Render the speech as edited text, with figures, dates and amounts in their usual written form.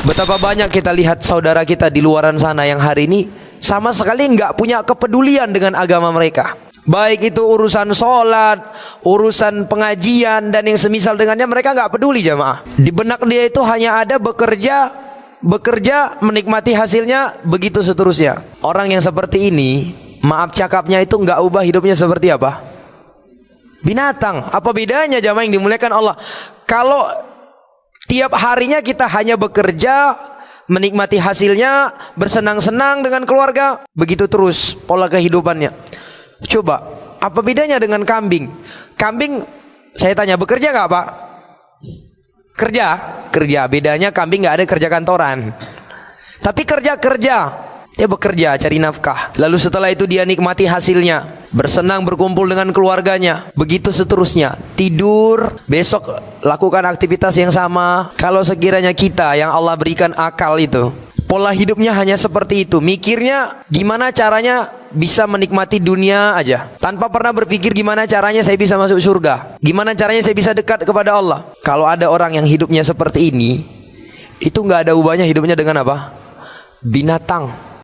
Betapa banyak kita lihat saudara kita di luaran sana yang hari ini sama sekali nggak punya kepedulian dengan agama mereka. Baik itu urusan sholat, urusan pengajian, dan yang semisal dengannya, mereka nggak peduli jamaah. Di benak dia itu hanya ada bekerja, menikmati hasilnya, begitu seterusnya. Orang yang seperti ini, maaf cakapnya itu nggak ubah hidupnya seperti apa? Binatang. Apa bedanya jamaah yang dimuliakan Allah? Kalau tiap harinya kita hanya bekerja, menikmati hasilnya, bersenang-senang dengan keluarga, begitu terus pola kehidupannya. Coba, apa bedanya dengan kambing? Kambing, saya tanya, bekerja nggak Pak? Kerja. Bedanya kambing nggak ada kerja kantoran. Tapi kerja. Dia bekerja, cari nafkah. Lalu setelah itu dia nikmati hasilnya, bersenang, berkumpul dengan keluarganya, begitu seterusnya. Tidur, besok lakukan aktivitas yang sama. Kalau sekiranya kita yang Allah berikan akal itu, pola hidupnya hanya seperti itu, mikirnya gimana caranya bisa menikmati dunia aja, tanpa pernah berpikir gimana caranya saya bisa masuk surga, gimana caranya saya bisa dekat kepada Allah. Kalau ada orang yang hidupnya seperti ini, itu nggak ada ubahnya hidupnya dengan apa? Binatang.